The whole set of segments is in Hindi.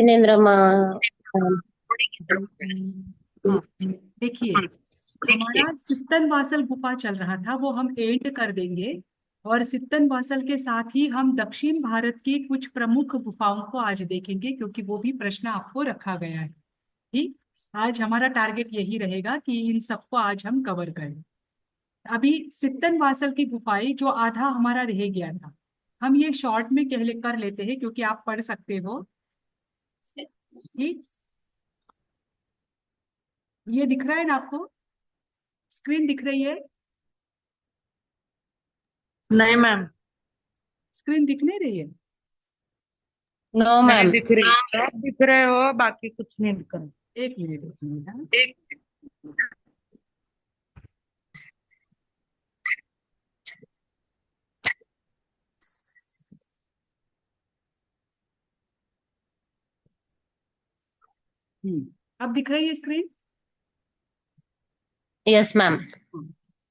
जिनेन्द्र हाँ, देखिए, हमारा सित्तन वासल गुफा चल रहा था, वो हम एंड कर देंगे। और सित्तन वासल के साथ ही हम दक्षिण भारत की कुछ प्रमुख गुफाओं को आज देखेंगे, क्योंकि वो भी प्रश्न आपको रखा गया है। ठीक, आज हमारा टारगेट यही रहेगा कि इन सबको आज हम कवर करें। अभी सित्तन वासल की गुफाएं जो आधा हमारा रह गया था, हम ये शॉर्ट में कर लेते हैं, क्योंकि आप पढ़ सकते हो। ठीक, ये दिख रहा है ना आपको? स्क्रीन दिख रही है? नहीं मैम। स्क्रीन दिख नहीं रही है? नो नहीं मैम। दिख रही है, आप दिख रहे हो, बाकी कुछ नहीं दिख रहा। एक मिनट, एक मिनट, हाँ। एक अब दिख रही है स्क्रीन? Yes ma'am.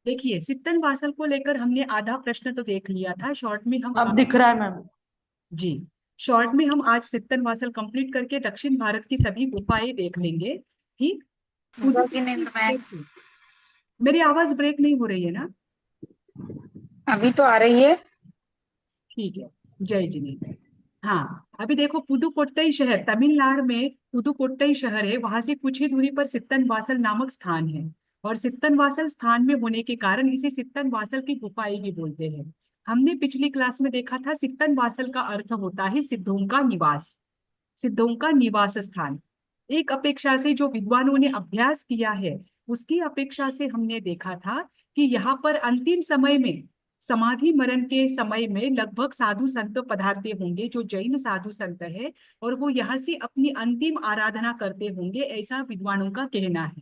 देखिए, सित्तन वासल को लेकर हमने आधा प्रश्न तो देख लिया था। शॉर्ट में हम अब दिख रहा है मैम। जी, शॉर्ट में हम आज सित्तन वासल कंप्लीट करके दक्षिण भारत की सभी गुफाएं देख लेंगे। ठीक, जिनेन्द्र मैम। देखिए, मेरी आवाज ब्रेक नहीं हो रही है ना? अभी तो आ रही है। ठीक है, जय जिनेन्द्र। हाँ, अभी देखो, पुदुकोट्टई शहर तमिलनाडु में, पुदुकोट्टई शहर है, वहां से कुछ ही दूरी पर सित्तन वासल नामक स्थान है। और सित्तन वासल स्थान में होने के कारण इसे सित्तन वासल की गुफाएं भी बोलते हैं। हमने पिछली क्लास में देखा था, सित्तन वासल का अर्थ होता है सिद्धों का निवास, सिद्धों का निवास स्थान। एक अपेक्षा से जो विद्वानों ने अभ्यास किया है, उसकी अपेक्षा से हमने देखा था कि यहाँ पर अंतिम समय में, समाधि मरण के समय में लगभग साधु संत पधारते होंगे, जो जैन साधु संत है, और वो यहाँ से अपनी अंतिम आराधना करते होंगे, ऐसा विद्वानों का कहना है।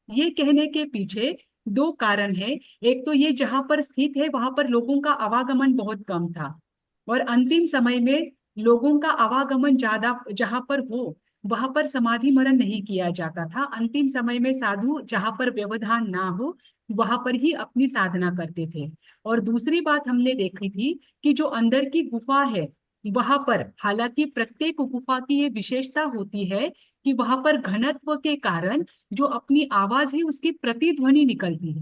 ये कहने के पीछे दो कारण है। एक तो ये, जहां पर स्थित है वहां पर लोगों का आवागमन बहुत कम था, और अंतिम समय में लोगों का आवागमन ज्यादा जहां पर हो, वहां पर समाधि मरण नहीं किया जाता था। अंतिम समय में साधु जहां पर व्यवधान ना हो, वहां पर ही अपनी साधना करते थे। और दूसरी बात हमने देखी थी कि जो अंदर की गुफा है, वहां पर हालांकि प्रत्येक गुफा की ये विशेषता होती है कि वहां पर घनत्व के कारण जो अपनी आवाज है उसकी प्रतिध्वनि निकलती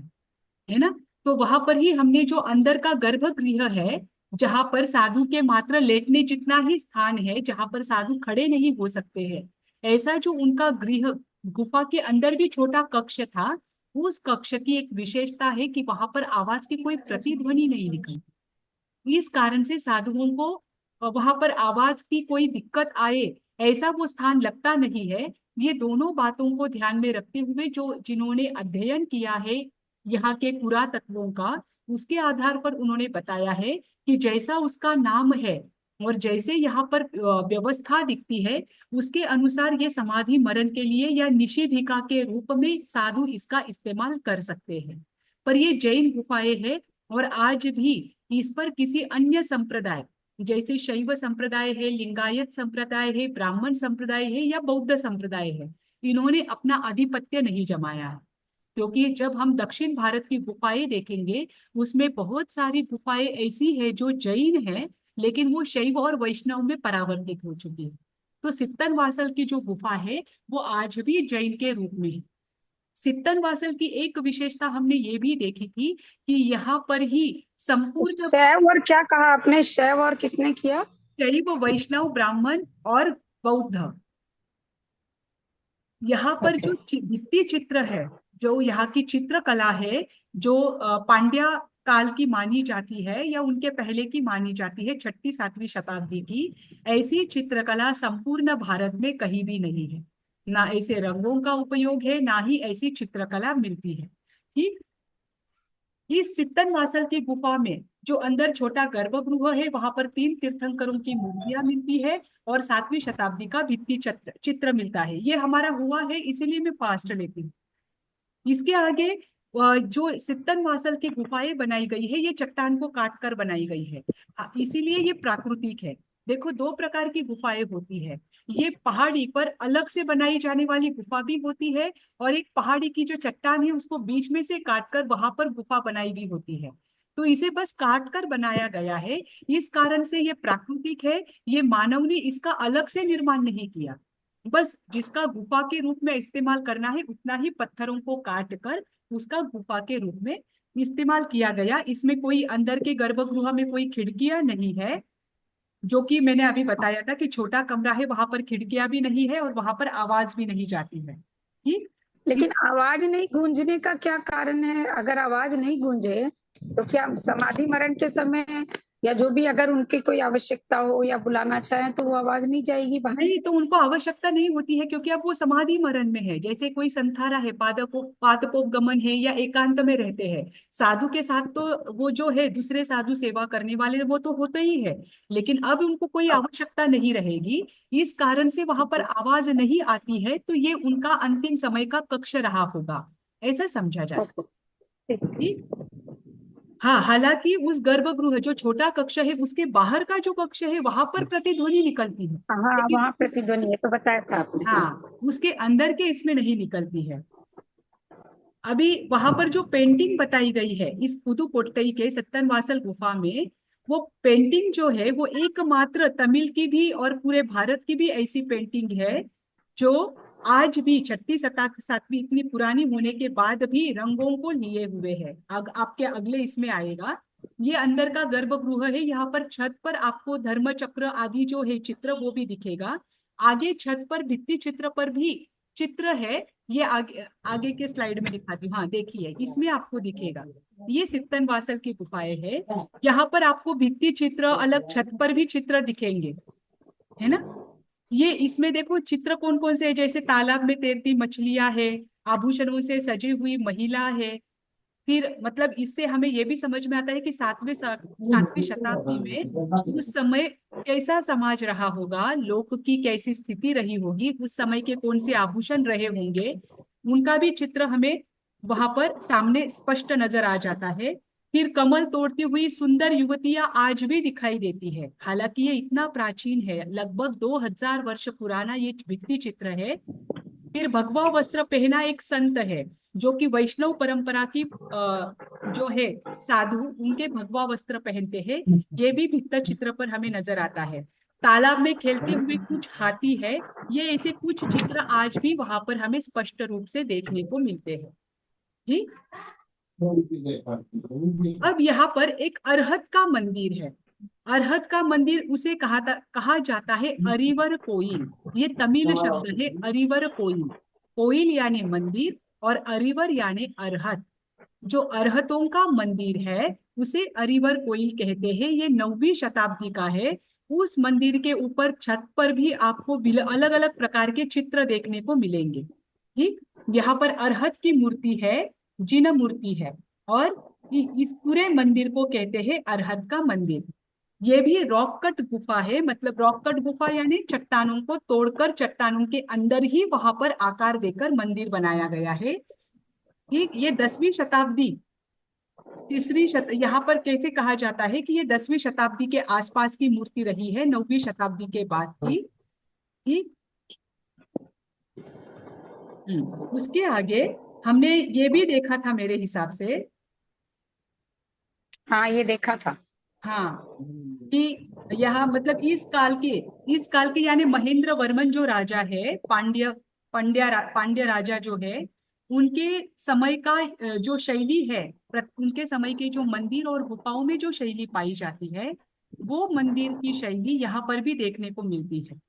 है ना? तो वहां पर ही हमने जो अंदर का गर्भगृह है, जहां पर साधु के मात्र लेटने जितना ही स्थान है, जहां पर साधु खड़े नहीं हो सकते हैं, ऐसा जो उनका गृह, गुफा के अंदर भी छोटा कक्ष था, उस कक्ष की एक विशेषता है कि वहां पर आवाज की कोई प्रतिध्वनि नहीं निकलती। इस कारण से साधुओं को वहां पर आवाज की कोई दिक्कत आए, ऐसा वो स्थान लगता नहीं है। ये दोनों बातों को ध्यान में रखते हुए जो जिन्होंने अध्ययन किया है यहाँ के पुरातत्वों का, उसके आधार पर उन्होंने बताया है कि जैसा उसका नाम है और जैसे यहाँ पर व्यवस्था दिखती है, उसके अनुसार ये समाधि मरण के लिए या निषेधिका के रूप में साधु इसका इस्तेमाल कर सकते हैं। पर ये जैन गुफाएं है, और आज भी इस पर किसी अन्य संप्रदाय, जैसे शैव संप्रदाय है, लिंगायत संप्रदाय है, ब्राह्मण संप्रदाय है, या बौद्ध संप्रदाय है, इन्होंने अपना आधिपत्य नहीं जमाया है। क्योंकि जब हम दक्षिण भारत की गुफाएं देखेंगे, उसमें बहुत सारी गुफाएं ऐसी है जो जैन है, लेकिन वो शैव और वैष्णव में परावर्तित हो चुकी है। तो सित्तन वासल की जो गुफा है, वो आज भी जैन के रूप में है। सित्तन वासल की एक विशेषता हमने ये भी देखी थी कि यहाँ पर ही संपूर्ण शैव और क्या कहा आपने? शैव और किसने किया? शैव, वैष्णव, ब्राह्मण और बौद्ध, यहाँ पर अच्छा। जो भित्ति चित्र है, जो यहाँ की चित्रकला है, जो पांड्या काल की मानी जाती है या उनके पहले की मानी जाती है, 6ठी 7वीं शताब्दी की, ऐसी चित्रकला संपूर्ण भारत में कहीं भी नहीं है। ना ऐसे रंगों का उपयोग है, ना ही ऐसी चित्रकला मिलती है। ठीक, इस सित्तन वासल की गुफा में जो अंदर छोटा गर्भगृह है, वहां पर 3 तीर्थंकरों की मूर्तियां मिलती है, और 7वीं शताब्दी का भित्ति चित्र चित्र मिलता है। ये हमारा हुआ है, इसीलिए मैं फास्ट लेती हूँ। इसके आगे जो सित्तन वासल की गुफाएं बनाई गई है, ये चट्टान को काट कर बनाई गई है। इसीलिए ये प्राकृतिक है। देखो, दो प्रकार की गुफाएं होती है। ये पहाड़ी पर अलग से बनाई जाने वाली गुफा भी होती है, और एक पहाड़ी की जो चट्टान है उसको बीच में से काट कर वहां पर गुफा बनाई भी होती है। तो इसे बस काट कर बनाया गया है, इस कारण से ये प्राकृतिक है। ये मानव ने इसका अलग से निर्माण नहीं किया। बस जिसका गुफा के रूप में इस्तेमाल करना है उतना ही पत्थरों को काट कर उसका गुफा के रूप में इस्तेमाल किया गया। इसमें कोई अंदर के गर्भगृह में कोई खिड़कियां नहीं है, जो कि मैंने अभी बताया था कि छोटा कमरा है, वहां पर खिड़कियां भी नहीं है और वहां पर आवाज भी नहीं जाती है। ठीक। लेकिन इस आवाज नहीं गूंजने का क्या कारण है? अगर आवाज नहीं गूंजे तो क्या समाधि मरण के समय या जो भी अगर उनकी कोई आवश्यकता हो या बुलाना चाहे तो वो आवाज नहीं जाएगी बाहर? नहीं, तो उनको आवश्यकता नहीं होती है क्योंकि अब वो समाधि मरण में है। जैसे कोई संथारा है, पादपोगमन है या एकांत में रहते हैं, साधु के साथ तो वो जो है दूसरे साधु सेवा करने वाले वो तो होते ही है, लेकिन अब उनको कोई आवश्यकता नहीं रहेगी। इस कारण से वहां पर आवाज नहीं आती है, तो ये उनका अंतिम समय का कक्ष रहा होगा, ऐसा समझा जाता ओके, ठीक। है। ठीक। हाँ, हालांकि उस गर्भगृह जो छोटा कक्ष है उसके बाहर का जो कक्ष है वहां पर प्रतिध्वनि निकलती है, हाँ, लेकिन वहां प्रतिध्वनि है तो बताया था आपने। हाँ। हाँ, उसके अंदर के इसमें नहीं निकलती है। अभी वहां पर जो पेंटिंग बताई गई है इस पुदुकोट्टई के सत्तनवासल गुफा में, वो पेंटिंग जो है वो एकमात्र तमिल की भी और पूरे भारत की भी ऐसी पेंटिंग है जो आज भी छठी सातवीं इतनी पुरानी होने के बाद भी रंगों को लिए हुए है। आपके अगले इसमें आएगा। ये अंदर का गर्भगृह है, यहाँ पर छत पर आपको धर्म चक्र आदि जो है चित्र वो भी दिखेगा। आगे छत पर भित्ति चित्र पर भी चित्र है। ये आगे आगे के स्लाइड में दिखाती हूँ। हाँ, देखिए इसमें आपको दिखेगा, ये सित्तनवासल की गुफाएं है। यहाँ पर आपको भित्ति चित्र, अलग छत पर भी चित्र दिखेंगे, है ना। ये इसमें देखो चित्र कौन कौन से है, जैसे तालाब में तैरती मछलियां है, आभूषणों से सजी हुई महिला है। फिर मतलब इससे हमें ये भी समझ में आता है कि सातवीं शताब्दी में उस समय कैसा समाज रहा होगा, लोक की कैसी स्थिति रही होगी, उस समय के कौन से आभूषण रहे होंगे, उनका भी चित्र हमें वहां पर सामने स्पष्ट नजर आ जाता है। फिर कमल तोड़ती हुई सुंदर युवतियां आज भी दिखाई देती है। हालांकि ये इतना प्राचीन है, लगभग 2000 वर्ष पुराना ये भित्ति चित्र है। फिर भगवा वस्त्र पहना एक संत है जो कि वैष्णव परंपरा की जो है साधु, उनके भगवा वस्त्र पहनते हैं। ये भी भित्त चित्र पर हमें नजर आता है। तालाब में खेलते हुए कुछ हाथी है। ये ऐसे कुछ चित्र आज भी वहां पर हमें स्पष्ट रूप से देखने को मिलते हैं। ठीक। अब यहाँ पर एक अरहत का मंदिर है। अरहत का मंदिर उसे कहा जाता है अरिवर कोइल। ये तमिल शब्द है अरिवर कोइल। कोइल यानी मंदिर और अरिवर यानी अरहत। जो अरहतों का मंदिर है उसे अरिवर कोइल कहते हैं। ये 9वीं शताब्दी का है। उस मंदिर के ऊपर छत पर भी आपको अलग अलग प्रकार के चित्र देखने को मिलेंगे। ठीक। यहाँ पर अरहत की मूर्ति है, जिन मूर्ति है, और इस पूरे मंदिर को कहते हैं अरहत का मंदिर। ये भी रॉक कट गुफा है, मतलब रॉक कट गुफा यानी चट्टानों को तोड़कर चट्टानों के अंदर ही वहां पर आकार देकर मंदिर बनाया गया है। ठीक। ये 10वीं शताब्दी यहाँ पर कैसे कहा जाता है कि ये 10वीं शताब्दी के आसपास की मूर्ति रही है, 9वीं शताब्दी के बाद की। ठीक। उसके आगे हमने ये भी देखा था मेरे हिसाब से। हाँ, ये देखा था। हाँ, कि यहाँ मतलब इस काल के यानी महेंद्र वर्मन जो राजा है, पांड्या राजा जो है, उनके समय का जो शैली है, उनके समय के जो मंदिर और गुफाओं में जो शैली पाई जाती है वो मंदिर की शैली यहाँ पर भी देखने को मिलती है।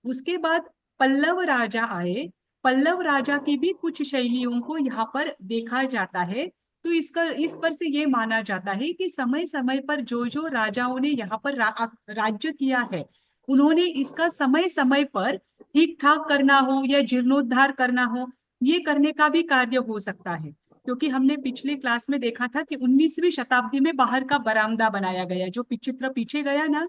उसके बाद पल्लव राजा आए। पल्लव राजा की भी कुछ शैलियों को यहाँ पर देखा जाता है। तो इस पर से ये माना जाता है कि समय समय पर जो जो राजाओं ने यहाँ पर राज्य किया है, उन्होंने इसका समय समय पर ठीक ठाक करना हो या जीर्णोद्धार करना हो, ये करने का भी कार्य हो सकता है। क्योंकि हमने पिछले क्लास में देखा था कि 19वीं शताब्दी में बाहर का बरामदा बनाया गया, जो चित्र पीछे गया ना,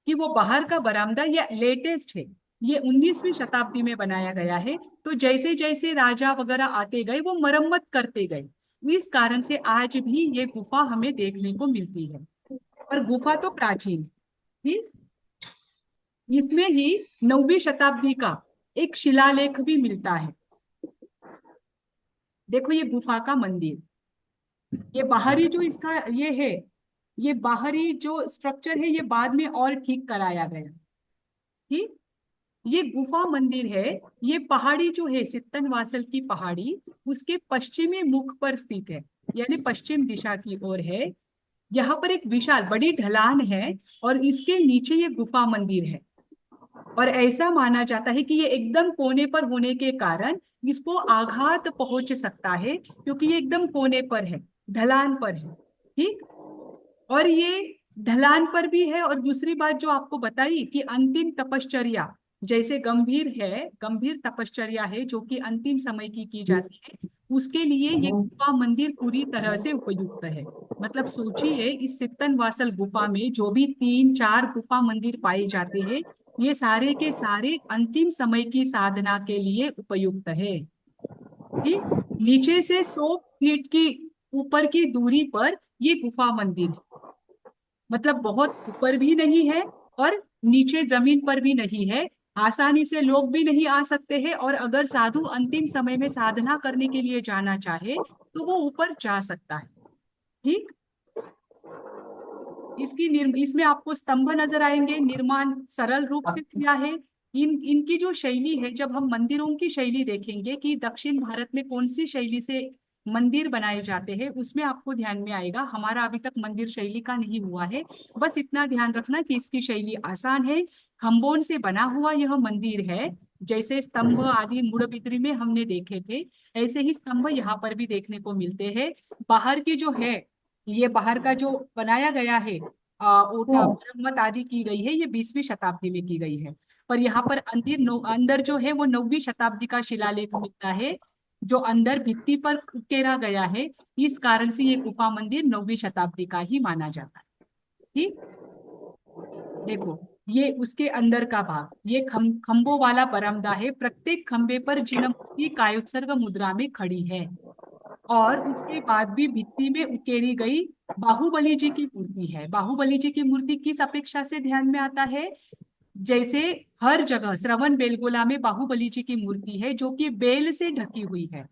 कि वो बाहर का बरामदा ये लेटेस्ट है, ये 19वीं शताब्दी में बनाया गया है। तो जैसे जैसे राजा वगैरह आते गए वो मरम्मत करते गए, इस कारण से आज भी ये गुफा हमें देखने को मिलती है। और गुफा तो प्राचीन थी। इसमें ही 9वीं शताब्दी का एक शिलालेख भी मिलता है। देखो ये गुफा का मंदिर, ये बाहरी जो इसका ये है, ये बाहरी जो स्ट्रक्चर है ये बाद में और ठीक कराया गया। ठीक। ये गुफा मंदिर है, ये पहाड़ी जो है सित्तनवासल की पहाड़ी, उसके पश्चिमी मुख पर स्थित है, यानी पश्चिम दिशा की ओर है। यहाँ पर एक विशाल बड़ी ढलान है और इसके नीचे ये गुफा मंदिर है। और ऐसा माना जाता है कि ये एकदम कोने पर होने के कारण इसको आघात पहुंच सकता है, क्योंकि ये एकदम कोने पर है, ढलान पर है। ठीक। और ये ढलान पर भी है। और दूसरी बात जो आपको बताई कि अंतिम तपश्चर्या जैसे गंभीर है, गंभीर तपश्चर्या है जो कि अंतिम समय की जाती है, उसके लिए ये गुफा मंदिर पूरी तरह से उपयुक्त है। मतलब सोचिए, इस सित्तनवासल गुफा में जो भी 3-4 गुफा मंदिर पाए जाते हैं, ये सारे के सारे अंतिम समय की साधना के लिए उपयुक्त है। ठीक। नीचे से 100 फीट की ऊपर की दूरी पर ये गुफा मंदिर है। मतलब बहुत ऊपर भी नहीं है और नीचे जमीन पर भी नहीं है। आसानी से लोग भी नहीं आ सकते हैं, और अगर साधु अंतिम समय में साधना करने के लिए जाना चाहे तो वो ऊपर जा सकता है। ठीक। इसमें आपको स्तंभ नजर आएंगे। निर्माण सरल रूप से किया है। इनकी जो शैली है, जब हम मंदिरों की शैली देखेंगे कि दक्षिण भारत में कौन सी शैली से मंदिर बनाए जाते हैं, उसमें आपको ध्यान में आएगा। हमारा अभी तक मंदिर शैली का नहीं हुआ है। बस इतना ध्यान रखना कि इसकी शैली आसान है। खम्बों से बना हुआ यह मंदिर है। जैसे स्तंभ आदि मुड़बिद्री में हमने देखे थे, ऐसे ही स्तंभ यहाँ पर भी देखने को मिलते हैं। बाहर की जो है, ये बाहर का जो बनाया गया है, ओटा मरम्मत आदि की गई है, ये 20वीं शताब्दी में की गई है। पर यहाँ पर अंदर जो है वो 9वीं शताब्दी का शिलालेख मिलता है, जो अंदर भित्ति पर उकेरा गया है। इस कारण से ये गुफा मंदिर 9वीं शताब्दी का ही माना जाता है। ठीक। देखो, ये उसके अंदर का भाग, ये खंभों वाला बरामदा है। प्रत्येक खंबे पर जिन मूर्ति कायोत्सर्ग मुद्रा में खड़ी है। और उसके बाद भी भित्ति में उकेरी गई बाहुबली जी की मूर्ति है। बाहुबली जी की मूर्ति किस अपेक्षा से ध्यान में आता है? जैसे हर जगह श्रवण बेलगोला में बाहुबली जी की मूर्ति है जो कि बेल से ढकी हुई है,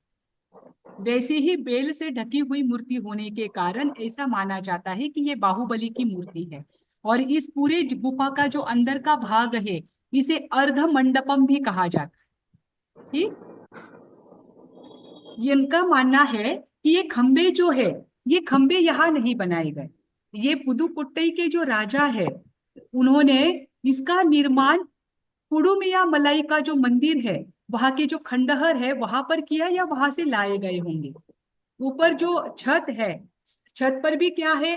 वैसे ही बेल से ढकी हुई मूर्ति होने के कारण ऐसा माना जाता है कि ये बाहुबली की मूर्ति है। और इस पूरे गुफा का जो अंदर का भाग है, इसे अर्ध मंडपम भी कहा जाता है। ठीक। इनका मानना है कि ये खंबे जो है, ये खंबे यहाँ नहीं बनाए गए। ये पुदुकोट्टई के जो राजा है, उन्होंने इसका निर्माण कुडुमिया मलाई का जो मंदिर है, वहां के जो खंडहर है वहां पर किया, या वहां से लाए गए होंगे। ऊपर जो छत है, छत पर भी क्या है,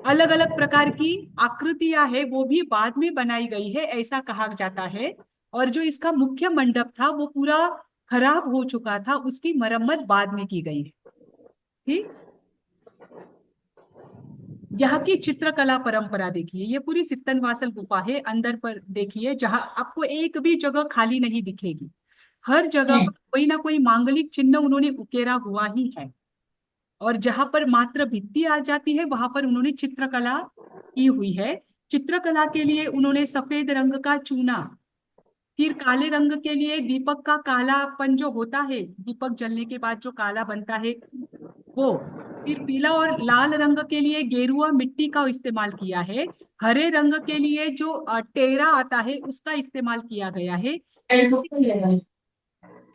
अलग अलग प्रकार की आकृतियां है, वो भी बाद में बनाई गई है, ऐसा कहा जाता है। और जो इसका मुख्य मंडप था वो पूरा खराब हो चुका था, उसकी मरम्मत बाद में की गई है। ठीक। यहाँ की चित्रकला परंपरा देखिए, ये पूरी सित्तनवासल गुफा है। अंदर पर देखिए, जहां आपको एक भी जगह खाली नहीं दिखेगी, हर जगह पर कोई ना कोई मांगलिक चिन्ह उन्होंने उकेरा हुआ ही है। और जहां पर मात्र भित्ति आ जाती है, वहां पर उन्होंने चित्रकला की हुई है। चित्रकला के लिए उन्होंने सफेद रंग का चूना, फिर काले रंग के लिए दीपक का कालापन जो होता है, दीपक जलने के बाद जो काला बनता है वो, फिर पीला और लाल रंग के लिए गेरुआ मिट्टी का इस्तेमाल किया है। हरे रंग के लिए जो टेरा आता है उसका इस्तेमाल किया गया है।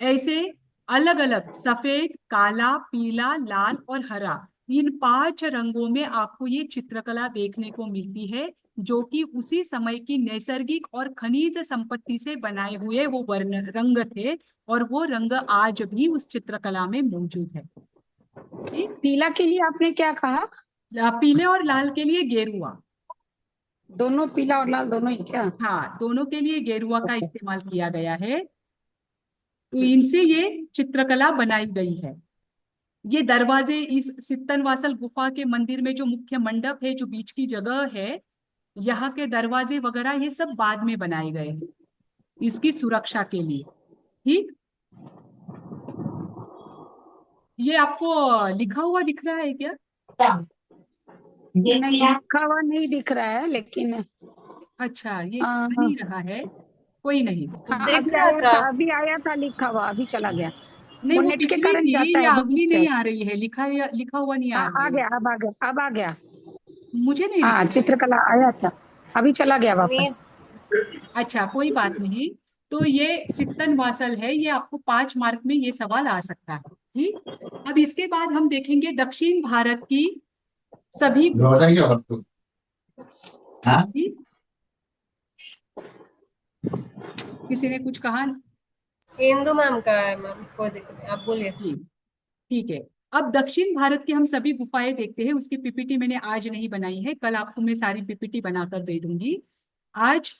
ऐसे अलग अलग सफेद, काला, पीला, लाल और हरा, इन 5 रंगों में आपको ये चित्रकला देखने को मिलती है, जो कि उसी समय की नैसर्गिक और खनिज संपत्ति से बनाए हुए वो वर्ण रंग थे। और वो रंग आज भी उस चित्रकला में मौजूद है। पीला के लिए आपने क्या कहा? पीले और लाल के लिए गेरुआ। दोनों पीला और लाल दोनों ही क्या? हाँ, दोनों के लिए गेरुआ का इस्तेमाल किया गया है। तो इनसे ये चित्रकला बनाई गई है। ये दरवाजे, इस सित्तनवासल गुफा के मंदिर में जो मुख्य मंडप है, जो बीच की जगह है, यहाँ के दरवाजे वगैरह ये सब बाद में बनाए गए हैं इसकी सुरक्षा के लिए। ठीक। ये आपको लिखा हुआ दिख रहा है क्या? नहीं, लिखा हुआ नहीं दिख रहा है, लेकिन अच्छा, ये नहीं रहा है, कोई नहीं। हाँ, अभी आया था लिखा हुआ, अभी चला गया। नहीं, वो वो नेट के पिछली कारण जाता थी, है या बहुत अगली से। नहीं आ रही है? लिखा हुआ नहीं आ हाँ, रहा आ है। गया, अब आ गया, अब आ गया। मुझे नहीं हाँ, दिख चित्रकला आया था, अभी चला गया वापस। अच्छा, कोई बात नहीं। तो ये सित्तन वासल है, ये आपको 5 मार्क में ये सवाल आ सकता है। ठीक। अब इसके बाद हम देखेंगे दक्षिण भारत की सभी हाँ? ठीक? किसी ने कुछ कहा? इंदु मैम का है मैम, कोई दिक्कत नहीं, आप बोलिए। ठीक। ठीक है। अब दक्षिण भारत की हम सभी गुफाएं देखते हैं। उसकी पीपीटी मैंने आज नहीं बनाई है, कल आपको मैं सारी पीपीटी बनाकर दे दूंगी। आज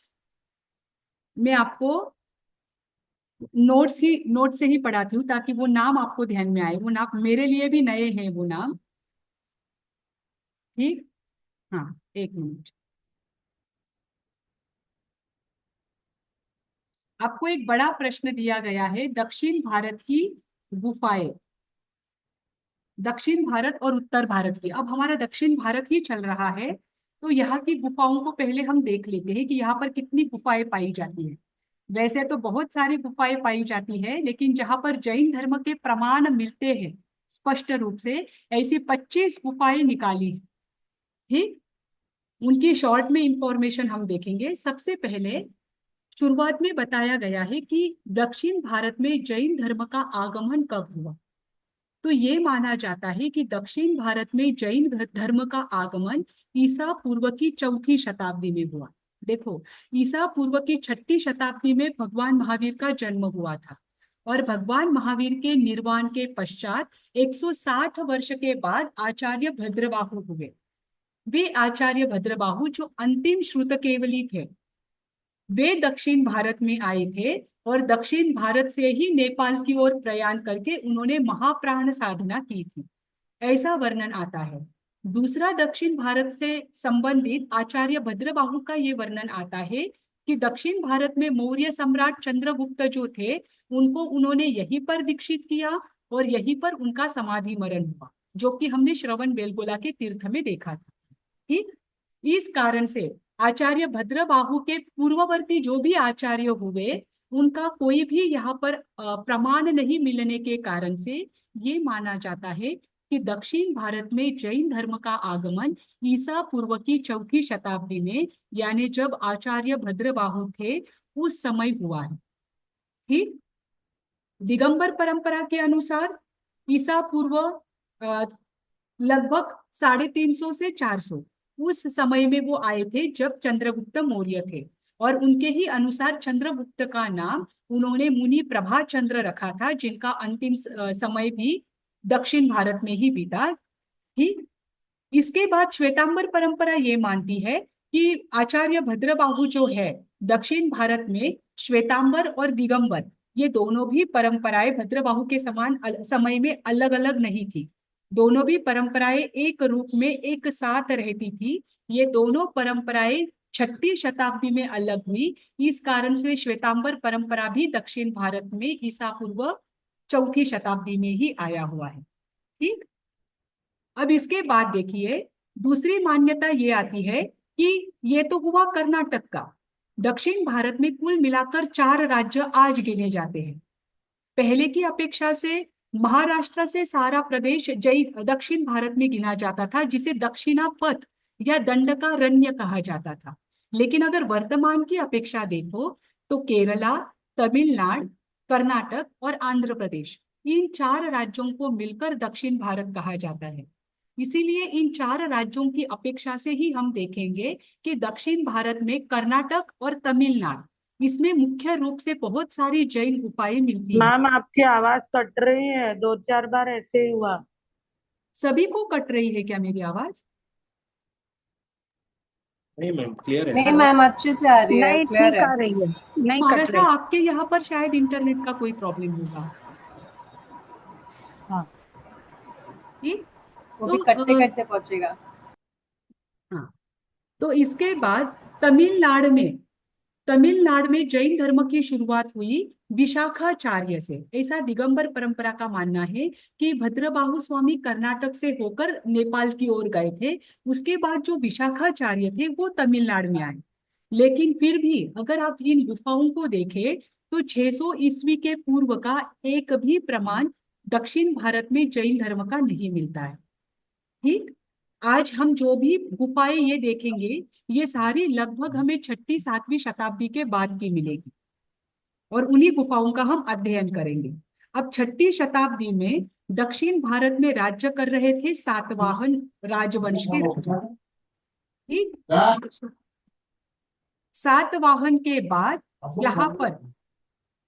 मैं आपको नोट से ही पढ़ाती हूँ ताकि वो नाम आपको ध्यान में आए। वो नाम मेरे लिए भी नए हैं वो नाम। ठीक। हाँ, एक मिनट। आपको एक बड़ा प्रश्न दिया गया है, दक्षिण भारत की गुफाएं, दक्षिण भारत और उत्तर भारत की। अब हमारा दक्षिण भारत ही चल रहा है, तो यहाँ की गुफाओं को पहले हम देख लेते हैं कि यहाँ पर कितनी गुफाएं पाई जाती हैं। वैसे तो बहुत सारी गुफाएं पाई जाती है, लेकिन जहां पर जैन धर्म के प्रमाण मिलते हैं स्पष्ट रूप से, ऐसी 25 गुफाएं निकाली है। ठीक। उनकी शॉर्ट में इंफॉर्मेशन हम देखेंगे। सबसे पहले शुरुआत में बताया गया है कि दक्षिण भारत में जैन धर्म का आगमन कब हुआ। तो ये माना जाता है कि दक्षिण भारत में जैन धर्म का आगमन ईसा पूर्व की 4वीं शताब्दी में हुआ। देखो, ईसा पूर्व की 6वीं शताब्दी में भगवान महावीर का जन्म हुआ था, और भगवान महावीर के निर्वाण के पश्चात 160 वर्ष के बाद आचार्य भद्रबाहु हुए। वे आचार्य भद्रबाहु जो अंतिम श्रुत केवली थे, वे दक्षिण भारत में आए थे, और दक्षिण भारत से ही नेपाल की ओर प्रयाण करके उन्होंने महाप्राण साधना की थी, ऐसा वर्णन आता है। दूसरा दक्षिण भारत से संबंधित आचार्य भद्रबाहु का ये वर्णन आता है कि दक्षिण भारत में मौर्य सम्राट चंद्रगुप्त जो थे, उनको उन्होंने यहीं पर दीक्षित किया, और यहीं पर उनका समाधि मरण हुआ, जो कि हमने श्रवण बेलगोला के तीर्थ में देखा था। ठीक। इस कारण से आचार्य भद्रबाहु के पूर्ववर्ती जो भी आचार्य हुए, उनका कोई भी यहाँ पर प्रमाण नहीं मिलने के कारण से ये माना जाता है कि दक्षिण भारत में जैन धर्म का आगमन ईसा पूर्व की 4वीं शताब्दी में, यानी जब आचार्य भद्रबाहु थे, उस समय हुआ है। ठीक। दिगंबर परंपरा के अनुसार ईसा पूर्व लगभग 350 से 400 उस समय में वो आए थे, जब चंद्रगुप्त मौर्य थे। और उनके ही अनुसार चंद्रगुप्त का नाम उन्होंने मुनि प्रभा चंद्र रखा था, जिनका अंतिम समय भी दक्षिण भारत में ही बीता। ठीक। इसके बाद श्वेतांबर परंपरा ये मानती है कि आचार्य भद्रबाहु जो है, दक्षिण भारत में श्वेतांबर और दिगंबर, ये दोनों भी परंपराएं भद्रबाहु के समान समय में अलग अलग नहीं थी। दोनों भी परंपराएं एक रूप में एक साथ रहती थी। ये दोनों परंपराएं 6वीं शताब्दी में अलग हुई। इस कारण से श्वेतांबर परंपरा भी दक्षिण भारत में ईसा पूर्व 4वीं शताब्दी में ही आया हुआ है। ठीक। अब इसके बाद देखिए, दूसरी मान्यता ये आती है कि ये तो हुआ कर्नाटक का। दक्षिण भारत में कुल मिलाकर 4 राज्य आज गिने जाते हैं। पहले की अपेक्षा से महाराष्ट्र से सारा प्रदेश जय दक्षिण भारत में गिना जाता था, जिसे दक्षिणापथ या दंडकारण्य कहा जाता था। लेकिन अगर वर्तमान की अपेक्षा देखो, तो केरला, तमिलनाडु, कर्नाटक और आंध्र प्रदेश, इन 4 राज्यों को मिलकर दक्षिण भारत कहा जाता है। इसीलिए इन 4 राज्यों की अपेक्षा से ही हम देखेंगे कि दक्षिण भारत में कर्नाटक और तमिलनाडु, इसमें मुख्य रूप से बहुत सारी जैन गुफाएं मिलती हैं। मैम आपकी आवाज कट रही है, 2-4 बार ऐसे ही हुआ। सभी को कट रही है क्या मेरी आवाज? नहीं मैम, क्लियर है। नहीं मैम, अच्छे से आ रही है, नहीं, क्लियर ठीक है। आ रही है, नहीं थोड़ा कट सा रही। आपके यहाँ पर शायद इंटरनेट का कोई प्रॉब्लम होगा। हाँ। ठीक। वो तो भी कटते कटते पहुंचेगा। हाँ, तो इसके बाद तमिलनाडु में जैन धर्म की शुरुआत हुई विशाखाचार्य से। ऐसा दिगंबर परंपरा का मानना है कि भद्रबाहु स्वामी कर्नाटक से होकर नेपाल की ओर गए थे। उसके बाद जो विशाखाचार्य थे वो तमिलनाडु में आए। लेकिन फिर भी अगर आप इन गुफाओं को देखें, तो 600 ईस्वी के पूर्व का एक भी प्रमाण दक्षिण भारत में जैन धर्म का नहीं मिलता है। ठीक। आज हम जो भी गुफाएं ये देखेंगे, ये सारी लगभग हमें 6ठी 7वीं शताब्दी के बाद की मिलेगी, और उन्हीं गुफाओं का हम अध्ययन करेंगे। अब 6ठी शताब्दी में दक्षिण भारत में राज्य कर रहे थे सातवाहन राजवंश के राजा। ठीक, सातवाहन के बाद यहाँ पर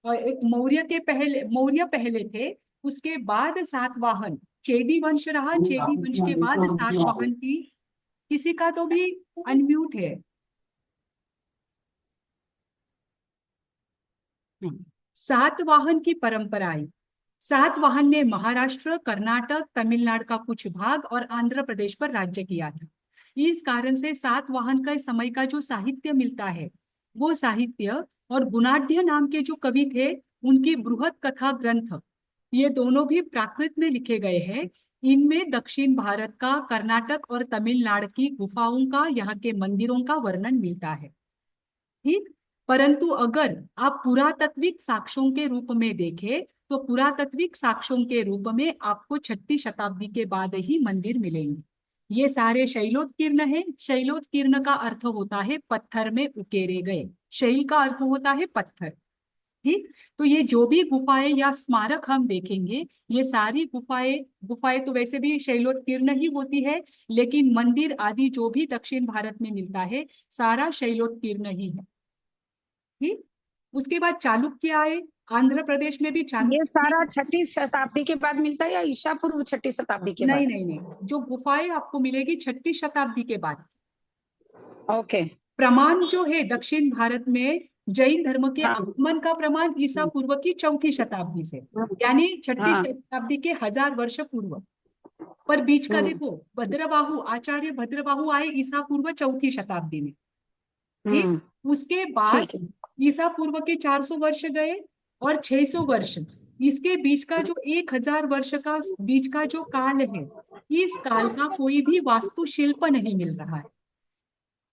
एक मौर्य पहले थे, उसके बाद सातवाहन, चेदी वंश रहा, चेदी वंश के बाद सातवाहन की। किसी का तो भी अनम्यूट है। सातवाहन की परंपरा आई। सातवाहन ने महाराष्ट्र, कर्नाटक, तमिलनाडु का कुछ भाग और आंध्र प्रदेश पर राज्य किया था। इस कारण से सातवाहन का समय का जो साहित्य मिलता है, वो साहित्य और गुणाढ्य नाम के जो कवि थे, उनकी बृहत कथा ग्रंथ, ये दोनों भी प्राकृत में लिखे गए हैं। इनमें दक्षिण भारत का, कर्नाटक और तमिलनाडु की गुफाओं का, यहाँ के मंदिरों का वर्णन मिलता है। ठीक, परंतु अगर आप पुरातात्विक साक्ष्यों के रूप में देखें, तो पुरातात्विक साक्ष्यों के रूप में आपको 6ठी शताब्दी के बाद ही मंदिर मिलेंगे। ये सारे शैलोत्कीर्ण है। शैलोत्कीर्ण का अर्थ होता है पत्थर में उकेरे गए। शैल का अर्थ होता है पत्थर। ठीक, तो ये जो भी गुफाएं या स्मारक हम देखेंगे, ये सारी गुफाएं गुफाएं तो वैसे भी शैलोत्कीर्ण ही होती है, लेकिन मंदिर आदि जो भी दक्षिण भारत में मिलता है, सारा शैलोत्कीर्ण ही है। ठीक, उसके बाद चालुक्य आए। आंध्र प्रदेश में भी ये चालुक्य। सारा 6ठी शताब्दी के बाद मिलता है या ईसा पूर्व 6ठी शताब्दी के नहीं बाद? नहीं नहीं, जो गुफाएं आपको मिलेगी 6ठी शताब्दी के बाद। ओके। प्रमाण जो है दक्षिण भारत में जैन धर्म के हाँ। आगमन का प्रमाण ईसा पूर्व की 4ठी शताब्दी से, यानी 6ठी शताब्दी के 1000 वर्ष पूर्व। पर बीच का देखो, भद्रबाहु, आचार्य भद्रबाहु आए ईसा पूर्व 4ठी शताब्दी में। ठीक, उसके बाद ठीक है। ईसा पूर्व के 400 वर्ष गए और 600 वर्ष, इसके बीच का जो 1000 वर्ष का बीच का जो काल है, इस काल का कोई भी वास्तुशिल्प नहीं मिल रहा है।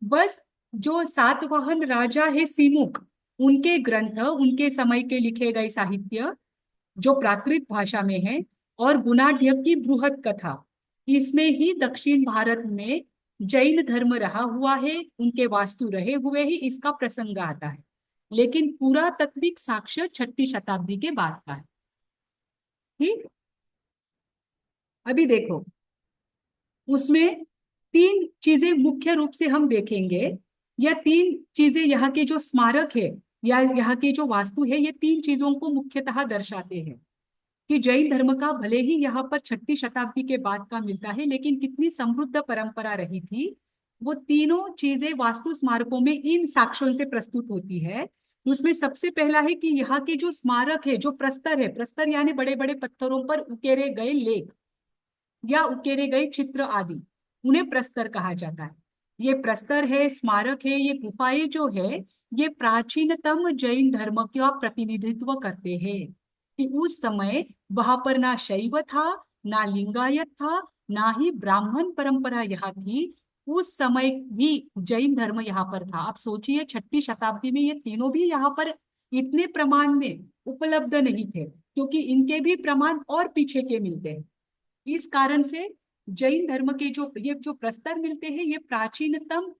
बस जो सातवाहन राजा है सिमुक, उनके ग्रंथ, उनके समय के लिखे गए साहित्य जो प्राकृत भाषा में है, और गुणाढ्य की बृहत कथा, इसमें ही दक्षिण भारत में जैन धर्म रहा हुआ है, उनके वास्तु रहे हुए ही, इसका प्रसंग आता है। लेकिन पुरातात्विक साक्ष्य 6ठी शताब्दी के बाद का है। ठीक, अभी देखो, उसमें 3 चीजें मुख्य रूप से हम देखेंगे, या 3 चीजें यहाँ के जो स्मारक है या यहाँ के जो वास्तु है, ये 3 चीजों को मुख्यतः दर्शाते हैं कि जैन धर्म का भले ही यहाँ पर 6ठी शताब्दी के बाद का मिलता है, लेकिन कितनी समृद्ध परंपरा रही थी। वो तीनों चीजें वास्तु स्मारकों में इन साक्ष्यों से प्रस्तुत होती है। उसमें सबसे पहला है कि यहाँ के जो स्मारक है, जो प्रस्तर है, प्रस्तर यानी बड़े बड़े पत्थरों पर उकेरे गए लेख या उकेरे गए चित्र आदि, उन्हें प्रस्तर कहा जाता है। ये प्रस्तर है, स्मारक है, ये गुफाएं जो है, ये प्राचीनतम जैन धर्म का प्रतिनिधित्व करते हैं कि उस समय वहां पर ना शैव था, ना लिंगायत था, ना ही ब्राह्मण परंपरा यहाँ थी। उस समय भी जैन धर्म यहाँ पर था। आप सोचिए 6ठी शताब्दी में ये तीनों भी यहाँ पर इतने प्रमाण में उपलब्ध नहीं थे, क्योंकि इनके भी प्रमाण और पीछे के मिलते हैं। इस कारण से जैन धर्म के ये जो प्रस्तर मिलते हैं, ये प्राचीनतम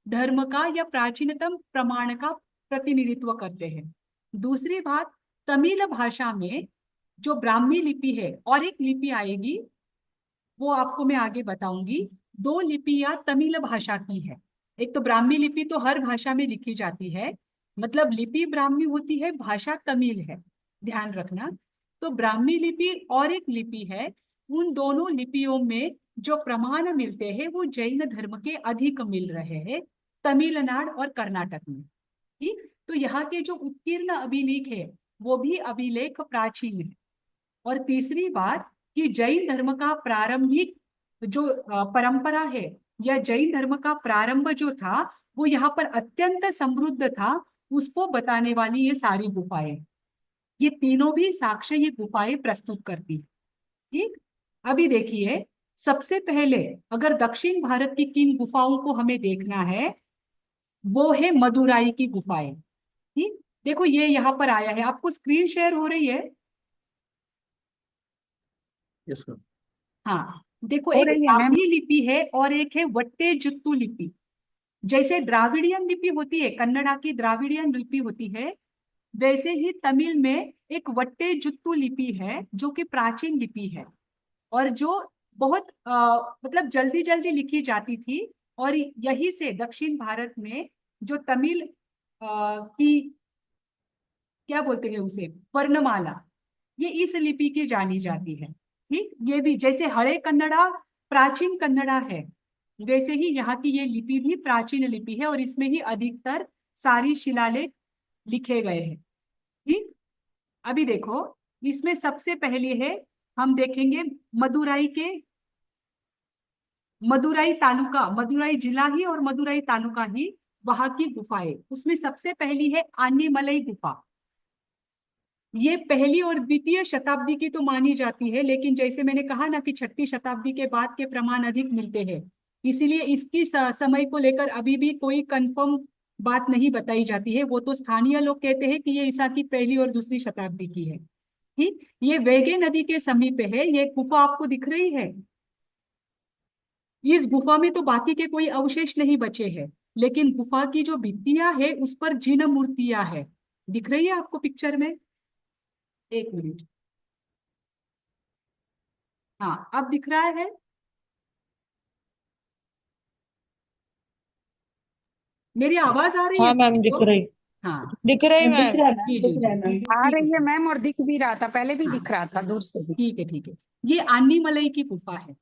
धर्म का या प्राचीनतम प्रमाण का प्रतिनिधित्व करते हैं। दूसरी बात, तमिल भाषा में जो ब्राह्मी लिपि है, और एक लिपि आएगी, वो आपको मैं आगे बताऊंगी। 2 लिपियां तमिल भाषा की है। एक तो ब्राह्मी लिपि तो हर भाषा में लिखी जाती है, मतलब लिपि ब्राह्मी होती है, भाषा तमिल है, ध्यान रखना। तो ब्राह्मी लिपि और एक लिपि है, उन दोनों लिपियों में जो प्रमाण मिलते हैं, वो जैन धर्म के अधिक मिल रहे हैं तमिलनाडु और कर्नाटक में। ठीक, तो यहाँ के जो उत्कीर्ण अभिलेख है, वो भी अभिलेख प्राचीन है। और तीसरी बात कि जैन धर्म का प्रारंभिक जो परंपरा है, या जैन धर्म का प्रारंभ जो था, वो यहाँ पर अत्यंत समृद्ध था, उसको बताने वाली ये सारी गुफाएं, ये तीनों भी साक्ष्य ये गुफाएं प्रस्तुत करती। ठीक, अभी देखिए, सबसे पहले अगर दक्षिण भारत की किन गुफाओं को हमें देखना है, वो है मदुराई की गुफाएं। ठीक, देखो ये यहाँ पर आया है, आपको स्क्रीन शेयर हो रही है? Yes ma'am. हाँ, देखो, हो एक रही है मैम। ब्राह्मी लिपि है और एक है वट्टे जुत्तु लिपि। जैसे द्राविडियन लिपि होती है, कन्नड़ा की द्राविडियन लिपि होती है, वैसे ही तमिल में एक वट्टे जुत्तु लिपि है जो कि प्राचीन लिपि है, और जो बहुत मतलब जल्दी जल्दी लिखी जाती थी। और यही से दक्षिण भारत में जो तमिल की, क्या बोलते हैं उसे, वर्णमाला, ये इस लिपि की जानी जाती है। ठीक, ये भी जैसे हरे कन्नड़ा प्राचीन कन्नड़ा है, वैसे ही यहाँ की ये लिपि भी प्राचीन लिपि है, और इसमें ही अधिकतर सारी शिलालेख लिखे गए हैं। ठीक, अभी देखो, इसमें सबसे पहले है, हम देखेंगे मदुराई के, मदुराई तालुका, मदुराई जिला ही और मदुराई तालुका ही, वहां की गुफाएं। उसमें सबसे पहली है आनीमलई गुफा। ये पहली और द्वितीय शताब्दी की तो मानी जाती है, लेकिन जैसे मैंने कहा ना कि छठी शताब्दी के बाद के प्रमाण अधिक मिलते हैं, इसीलिए इसकी समय को लेकर अभी भी कोई कंफर्म बात नहीं बताई जाती है। वो तो स्थानीय लोग कहते हैं कि ये ईसा की पहली और दूसरी शताब्दी की है। ठीक, ये वेगे नदी के समीप है, ये गुफा आपको दिख रही है। इस गुफा में तो बाकी के कोई अवशेष नहीं बचे हैं, लेकिन गुफा की जो भित्तियां है उस पर जिन मूर्तियां है। दिख रही है आपको पिक्चर में? एक मिनट, हाँ अब दिख रहा है। मेरी आवाज आ रही है हाँ मैम दिख सबको? रही, हाँ, दिख रही दिख मैम। रहा है मैम, जी जी दिख जी, रहा है मैम। आ ठीक रही है है। मैम, और दिख भी रहा था, पहले भी हाँ, दिख रहा था दूर से भी। ठीक है ठीक है। ये आनीमलई की गुफा है।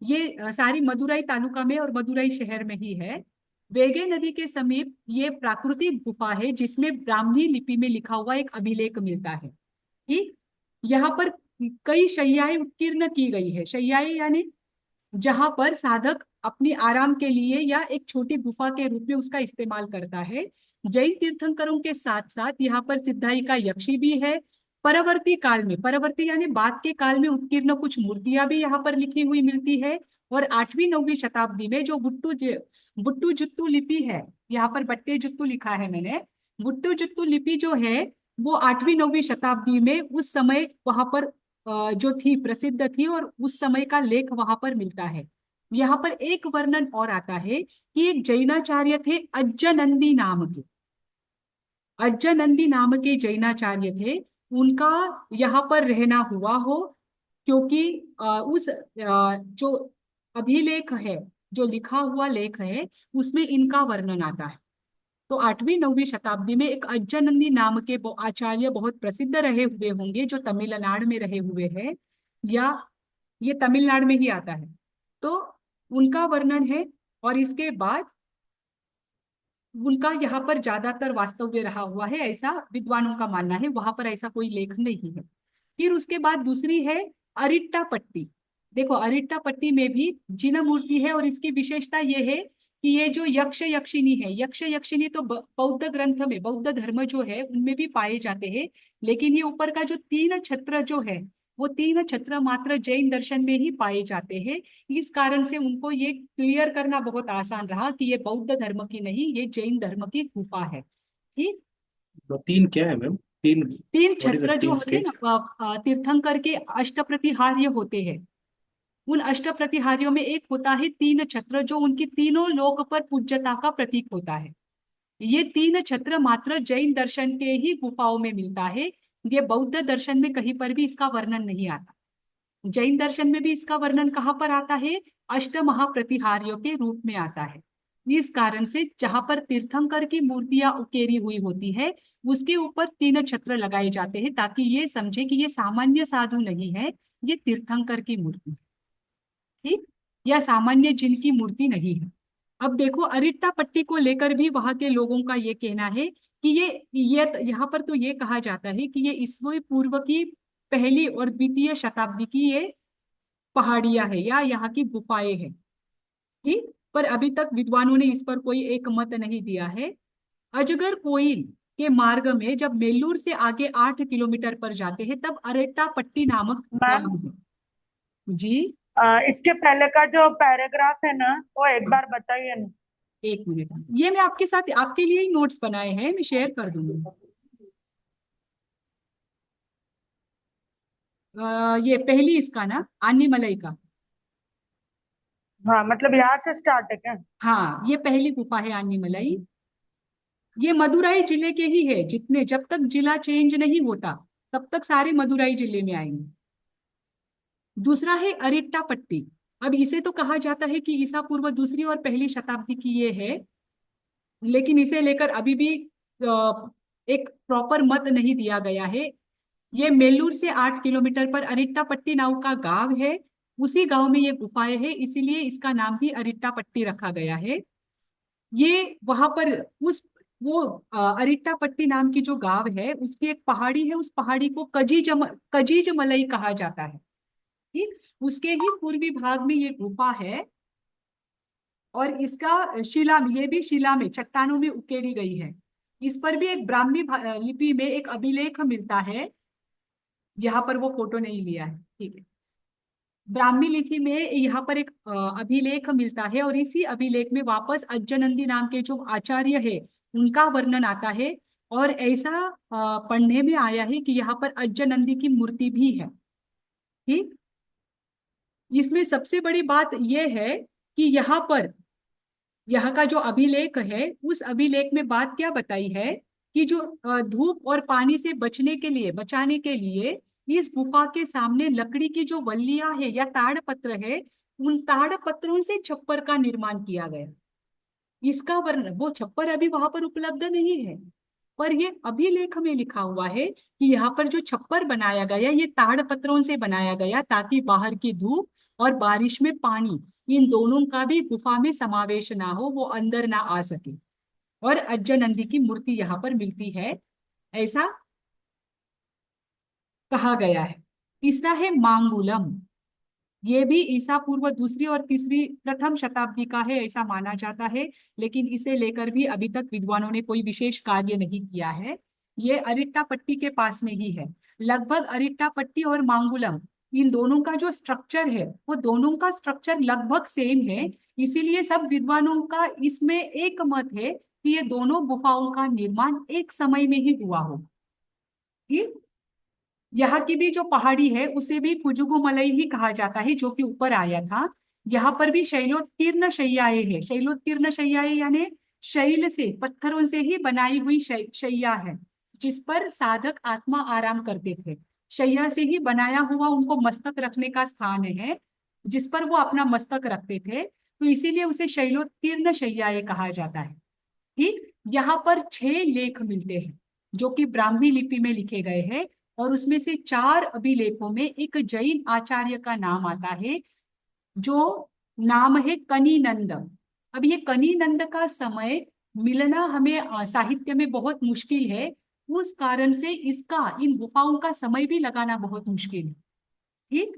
ये सारी मदुराई तालुका में और मदुराई शहर में ही है। वेगे नदी के समीप ये प्राकृतिक गुफा है, जिसमें ब्राह्मी लिपि में लिखा हुआ एक अभिलेख मिलता है। ठीक, यहाँ पर कई शैयाएं उत्कीर्ण की गई है। शैयाएं यानी जहां पर साधक अपनी आराम के लिए या एक छोटी गुफा के रूप में उसका इस्तेमाल करता है। जैन तीर्थंकरों के साथ साथ यहाँ पर सिद्धाई का यक्षी भी है। परवर्ती काल में, परवर्ती यानी बाद के काल में उत्कीर्ण कुछ मूर्तियां भी यहाँ पर लिखी हुई मिलती है। और 8वीं 9वीं शताब्दी में जो बुट्टू जुत्तु लिपि है, यहाँ पर बट्टे जुत्तु लिखा है मैंने, बुट्टू जुत्तु लिपि जो है वो 8वीं 9वीं शताब्दी में उस समय वहां पर जो थी, प्रसिद्ध थी, और उस समय का लेख वहां पर मिलता है। यहाँ पर एक वर्णन और आता है कि एक जैनाचार्य थे अज्जनंदी नाम के, अज्जनंदी नाम के जैनाचार्य थे। उनका यहाँ पर रहना हुआ हो, क्योंकि जो अभिलेख है, जो लिखा हुआ लेख है, उसमें इनका वर्णन आता है। तो 8वीं 9वीं शताब्दी में एक अज्जानंदी नाम के आचार्य बहुत प्रसिद्ध रहे हुए होंगे, जो तमिलनाडु में रहे हुए हैं, या ये तमिलनाडु में ही आता है। तो उनका वर्णन है, और इसके बाद उनका यहाँ पर ज्यादातर वास्तव्य रहा हुआ है, ऐसा विद्वानों का मानना है। वहां पर ऐसा कोई लेख नहीं है। फिर उसके बाद दूसरी है अरिट्टा पट्टी। देखो, अरिट्टा पट्टी में भी जिन मूर्ति है, और इसकी विशेषता ये है कि ये जो यक्ष यक्षिनी है, यक्ष यक्षिनी तो बौद्ध ग्रंथ में, बौद्ध धर्म जो है उनमें भी पाए जाते हैं, लेकिन ये ऊपर का जो 3 छत्र जो है, वो 3 छत्र मात्र जैन दर्शन में ही पाए जाते हैं। इस कारण से उनको ये क्लियर करना बहुत आसान रहा कि ये बौद्ध धर्म की नहीं, ये जैन धर्म की गुफा है। ठीक, तो तीन क्या है मैम? तीन? तीन व्हाट इज छत्र दैट जो तीन होते हैं स्टेज? ना, तीर्थंकर के अष्टप्रतिहार्य होते हैं। उन अष्टप्रतिहार्यों में एक होता है 3 छत्र, जो उनकी तीनों लोक पर पूज्यता का प्रतीक होता है। ये 3 छत्र मात्र जैन दर्शन के ही गुफाओं में मिलता है। ये बौद्ध दर्शन में कहीं पर भी इसका वर्णन नहीं आता। जैन दर्शन में भी इसका वर्णन कहाँ पर आता है? अष्ट महाप्रतिहार्यों के रूप में आता है। इस कारण से जहां पर तीर्थंकर की मूर्तियां उकेरी हुई होती है, उसके ऊपर 3 छत्र लगाए जाते हैं, ताकि ये समझे कि ये सामान्य साधु नहीं है, ये तीर्थंकर की मूर्ति है। ठीक, या सामान्य जिनकी मूर्ति नहीं है। अब देखो, अरिट्टा पट्टी को लेकर भी वहां के लोगों का ये कहना है कि ये यहाँ पर तो ये कहा जाता है कि ये ईसवी पूर्व की पहली और द्वितीय शताब्दी की ये पहाड़ियां है, या यहाँ की गुफाएं हैं। ठीक, पर अभी तक विद्वानों ने इस पर कोई एक मत नहीं दिया है। अजगर कोइल के मार्ग में जब मेल्लूर से आगे 8 किलोमीटर पर जाते हैं, तब अरेट्टा पट्टी नामक मैम ग्राम है। जी, इसके पहले का जो पैराग्राफ है ना, वो एक बार बताइए ना। एक मिनट, ये मैं आपके साथ आपके लिए ही नोट्स बनाए हैं, मैं शेयर कर दूंगी। ये पहली इसका ना, आनी मलई का। हाँ मतलब यहाँ से स्टार्ट है क्या? हाँ, ये पहली गुफा है आनीमलाई। ये मदुराई जिले के ही है, जितने जब तक जिला चेंज नहीं होता तब तक सारे मदुराई जिले में आएंगे। दूसरा है अरिट्टापट्टी। अब इसे तो कहा जाता है कि ईसा पूर्व दूसरी और पहली शताब्दी की ये है, लेकिन इसे लेकर अभी भी एक प्रॉपर मत नहीं दिया गया है। ये मेलूर से 8 किलोमीटर पर अरिट्टापट्टी नाम का गांव है। उसी गांव में ये गुफाएं है, इसीलिए इसका नाम भी अरिट्टापट्टी रखा गया है। ये वहां पर उस वो अरिट्टापट्टी नाम की जो गांव है उसकी एक पहाड़ी है, उस पहाड़ी को कजीज मलई कहा जाता है। ठीक, उसके ही पूर्वी भाग में ये गुफा है। और इसका शिला में, ये भी शिला में चट्टानों में उकेरी गई है। इस पर भी एक ब्राह्मी लिपि में एक अभिलेख मिलता है। यहाँ पर वो फोटो नहीं लिया है, ठीक है। ब्राह्मी लिपि में यहाँ पर एक अभिलेख मिलता है, और इसी अभिलेख में वापस अज्जनंदी नाम के जो आचार्य है उनका वर्णन आता है। और ऐसा पढ़ने में आया है कि यहाँ पर अज्जनंदी की मूर्ति भी है। ठीक, इसमें सबसे बड़ी बात यह है कि यहाँ पर यहाँ का जो अभिलेख है उस अभिलेख में बात क्या बताई है कि जो धूप और पानी से बचाने के लिए इस गुफा के सामने लकड़ी की जो वल्लियां है या ताड़ पत्र है, उन ताड़ पत्रों से छप्पर का निर्माण किया गया। इसका वर्णन, वो छप्पर अभी वहां पर उपलब्ध नहीं है, पर ये अभिलेख में लिखा हुआ है कि यहाँ पर जो छप्पर बनाया गया ये ताड़ पत्रों से बनाया गया, ताकि बाहर की धूप और बारिश में पानी, इन दोनों का भी गुफा में समावेश ना हो, वो अंदर ना आ सके। और अज्जनंदी की मूर्ति यहाँ पर मिलती है, ऐसा कहा गया है। तीसरा है मांगुलम। ये भी ईसा पूर्व दूसरी और तीसरी प्रथम शताब्दी का है ऐसा माना जाता है, लेकिन इसे लेकर भी अभी तक विद्वानों ने कोई विशेष कार्य नहीं किया है। ये अरिट्टापट्टी के पास में ही है। लगभग अरिट्टापट्टी और मांगुलम, इन दोनों का जो स्ट्रक्चर है वो दोनों का स्ट्रक्चर लगभग सेम है। इसीलिए सब विद्वानों का इसमें एक मत है कि ये दोनों गुफाओं का निर्माण एक समय में ही हुआ हो। ठीक, यहाँ की भी जो पहाड़ी है उसे भी कुजुगु मलई ही कहा जाता है, जो कि ऊपर आया था। यहाँ पर भी शैलोत्कीर्ण शैयाएं है। शैलोत्कीर्ण शैयाएं यानी शैल से, पत्थरों से ही बनाई हुई शैया है, जिस पर साधक आत्मा आराम करते थे। शैया से ही बनाया हुआ उनको मस्तक रखने का स्थान है, जिस पर वो अपना मस्तक रखते थे, तो इसीलिए उसे शैलोत्कीर्ण शैयाएं कहा जाता है। ठीक, यहाँ पर 6 लेख मिलते हैं जो कि ब्राह्मी लिपि में लिखे गए हैं, और उसमें से 4 अभिलेखों में एक जैन आचार्य का नाम आता है, जो नाम है कनिनंद। अब ये कनिनंद का समय मिलना हमें साहित्य में बहुत मुश्किल है, उस कारण से इसका, इन गुफाओं का समय भी लगाना बहुत मुश्किल है। ठीक,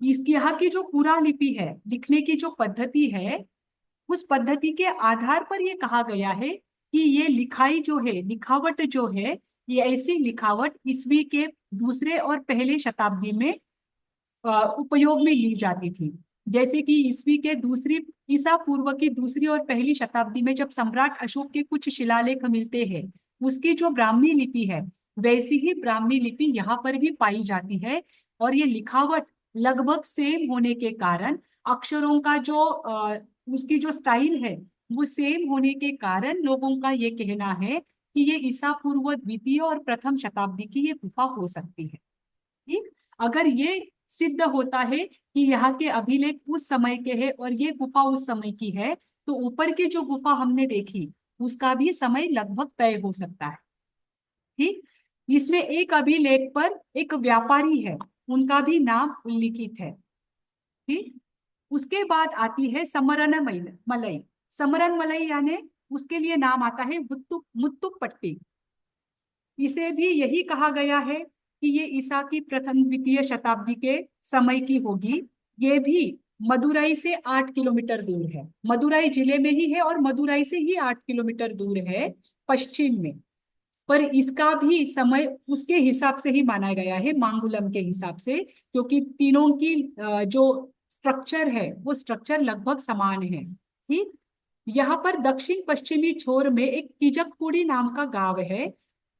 इसकी यहाँ की जो पुरा लिपि है, लिखने की जो पद्धति है, उस पद्धति के आधार पर ये कहा गया है कि ये लिखाई जो है, लिखावट जो है, ये ऐसी लिखावट ईस्वी के दूसरे और पहले शताब्दी में उपयोग में ली जाती थी। जैसे कि ईसा पूर्व की दूसरी और पहली शताब्दी में जब सम्राट अशोक के कुछ शिलालेख मिलते हैं, उसकी जो ब्राह्मी लिपि है वैसी ही ब्राह्मी लिपि यहाँ पर भी पाई जाती है। और ये लिखावट लगभग सेम होने के कारण, अक्षरों का जो उसकी जो स्टाइल है वो सेम होने के कारण, लोगों का ये कहना है कि ये ईसा पूर्व द्वितीय और प्रथम शताब्दी की ये गुफा हो सकती है। ठीक, अगर ये सिद्ध होता है कि यहाँ के अभिलेख उस समय के हैं और ये गुफा उस समय की है, तो ऊपर की जो गुफा हमने देखी उसका भी समय लगभग तय हो सकता है। ठीक, इसमें एक अभिलेख पर एक व्यापारी है, उनका भी नाम उल्लिखित है। ठीक, उसके बाद आती है समरन मलई। समरन मलई यानी उसके लिए नाम आता है मुत्तुपट्टी। इसे भी यही कहा गया है कि ये ईसा की प्रथम द्वितीय शताब्दी के समय की होगी। ये भी मदुराई से 8 किलोमीटर दूर है, मदुराई जिले में ही है और मदुराई से ही 8 किलोमीटर दूर है पश्चिम में। पर इसका भी समय उसके हिसाब से ही माना गया है, मांगुलम के हिसाब से, क्योंकि तीनों की जो स्ट्रक्चर है वो स्ट्रक्चर लगभग समान है। ठीक, यहाँ पर दक्षिण पश्चिमी छोर में एक किजकपुड़ी नाम का गांव है।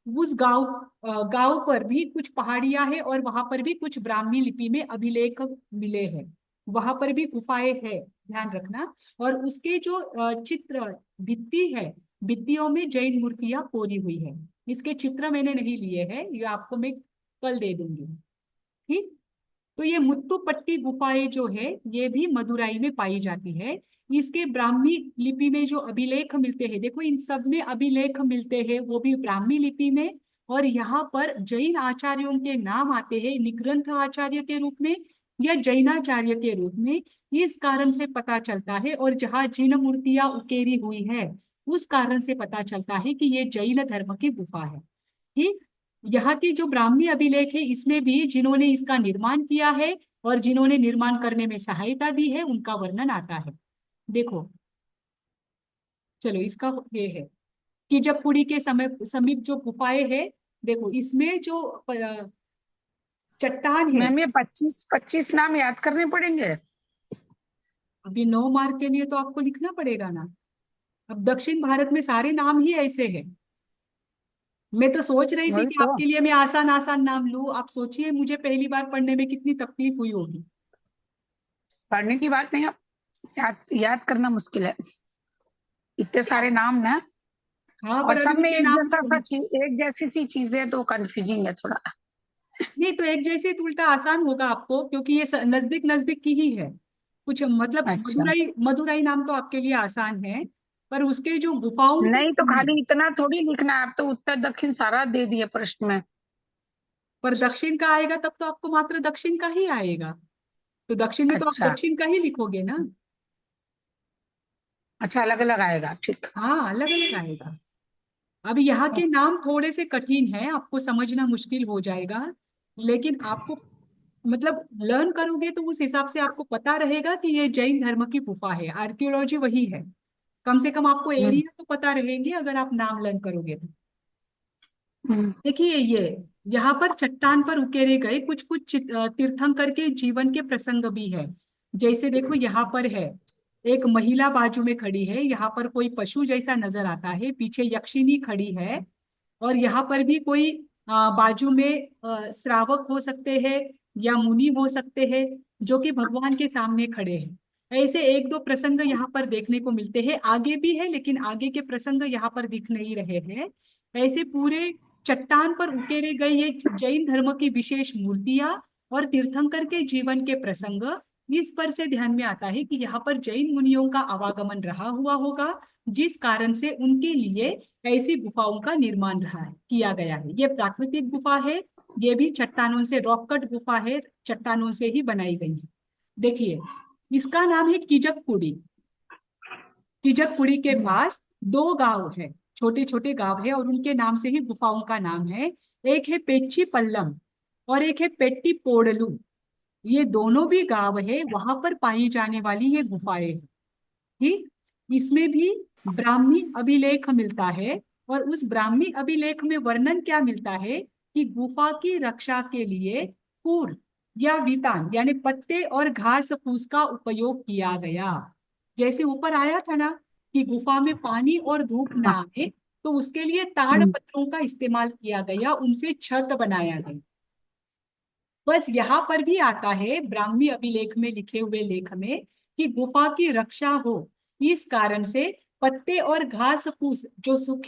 उस गांव पर भी कुछ पहाड़ियां हैं और वहां पर भी कुछ ब्राह्मी लिपि में अभिलेख मिले हैं। वहां पर भी गुफाएं है, ध्यान रखना। और उसके जो चित्र भित्ति है, भित्तियों में जैन मूर्तियां कोरी हुई है। इसके चित्र मैंने नहीं लिए हैं, ये आपको मैं कल दे दूंगी। ठीक। तो ये मुत्तुपट्टी गुफाएं जो है ये भी मदुराई में पाई जाती है। इसके ब्राह्मी लिपि में जो अभिलेख मिलते हैं, देखो इन सब में अभिलेख मिलते हैं, वो भी ब्राह्मी लिपि में। और यहाँ पर जैन आचार्यों के नाम आते हैं निग्रंथ आचार्य के रूप में या जैनाचार्य के रूप में। इस कारण से पता चलता है, और जहाँ जिन मूर्तियां उकेरी हुई है उस कारण से पता चलता है कि ये जैन धर्म की गुफा है। ठीक। यहाँ के जो ब्राह्मी अभिलेख है इसमें भी जिन्होंने इसका निर्माण किया है और जिन्होंने निर्माण करने में सहायता दी है उनका वर्णन आता है। देखो, चलो इसका ये है कि जब पुरी के समय समीप जो गुफाएं है, देखो इसमें जो चट्टान है। मैम ये 25 नाम याद करने पड़ेंगे? अभी 9 मार्क के लिए तो आपको लिखना पड़ेगा ना। अब दक्षिण भारत में सारे नाम ही ऐसे हैं। मैं तो सोच रही थी वही कि तो, आपके लिए मैं आसान आसान नाम लूं। आप सोचिए मुझे पहली बार पढ़ने में कितनी तकलीफ हुई होगी। पढ़ने की बात नहीं, अब याद करना मुश्किल है, इतने सारे नाम ना। हाँ, और पर अभी सब में मुझे एक नाम जैसा सा एक जैसी सी चीजें, तो कंफ्यूजिंग है थोड़ा। नहीं, तो एक जैसे तो उल्टा आसान होगा आपको, क्योंकि ये नजदीक नजदीक की ही है। कुछ मतलब अच्छा, मदुराई मदुराई नाम तो आपके लिए आसान है, पर उसके जो गुफाओं के नहीं तो नाम हैं, खाली इतना थोड़ी लिखना है, आप तो उत्तर दक्षिण सारा दे दिए प्रश्न में। पर दक्षिण का आएगा तब तो आपको मात्र दक्षिण का ही आएगा। तो दक्षिण में तो आप अच्छा, दक्षिण का ही लिखोगे ना। अच्छा, अलग अलग आएगा, ठीक। हाँ, अलग अलग आएगा। अब यहाँ के नाम थोड़े से कठिन है, आपको समझना मुश्किल हो जाएगा। लेकिन आपको मतलब लर्न करोगे तो उस हिसाब से आपको पता रहेगा कि ये जैन धर्म की गुफा है, आर्कियोलॉजी वही है। कम से कम आपको हम्म, एरिया तो पता रहेंगे अगर आप नाम लर्न करोगे तो। हम्म, देखिए ये यहाँ पर चट्टान पर उकेरे गए कुछ कुछ तीर्थंकर के जीवन के प्रसंग भी है। जैसे देखो यहाँ पर है, एक महिला बाजू में खड़ी है, यहाँ पर कोई पशु जैसा नजर आता है, पीछे यक्षिनी खड़ी है। और यहाँ पर भी कोई बाजू में श्रावक हो सकते हैं या मुनि हो सकते हैं जो कि भगवान के सामने खड़े हैं। ऐसे एक दो प्रसंग यहाँ पर देखने को मिलते हैं, आगे भी है लेकिन आगे के प्रसंग यहाँ पर दिख नहीं रहे हैं। ऐसे पूरे चट्टान पर उकेरे गए ये जैन धर्म की विशेष मूर्तियां और तीर्थंकर के जीवन के प्रसंग, इस पर से ध्यान में आता है कि यहाँ पर जैन मुनियों का आवागमन रहा हुआ होगा, जिस कारण से उनके लिए ऐसी गुफाओं का निर्माण रहा है, किया गया है। ये प्राकृतिक गुफा है, ये भी चट्टानों से रॉक कट गुफा है, चट्टानों से ही बनाई गई है। देखिए इसका नाम है कीजकपुड़ी। कीजकपुड़ी के पास 2 गांव है, छोटे छोटे गांव है, और उनके नाम से ही गुफाओं का नाम है। एक है पेच्ची पल्लम और एक है पेट्टी पोड़लू। ये दोनों भी गांव है, वहां पर पाई जाने वाली ये गुफाएं हैं। ठीक। इसमें भी ब्राह्मी अभिलेख मिलता है, और उस ब्राह्मी अभिलेख में वर्णन क्या मिलता है कि गुफा की रक्षा के लिए पूर या वितान यानी पत्ते और घास फूस का उपयोग किया गया। जैसे ऊपर आया था ना कि गुफा में पानी और धूप ना आए, तो उसके लिए ताड़ हम्म, पत्रों का इस्तेमाल किया गया, उनसे छत बनाया गया। बस यहाँ पर भी आता है ब्राह्मी अभिलेख में लिखे हुए लेख में कि गुफा की रक्षा हो, इस कारण से पत्ते और घास फूस जो सूखे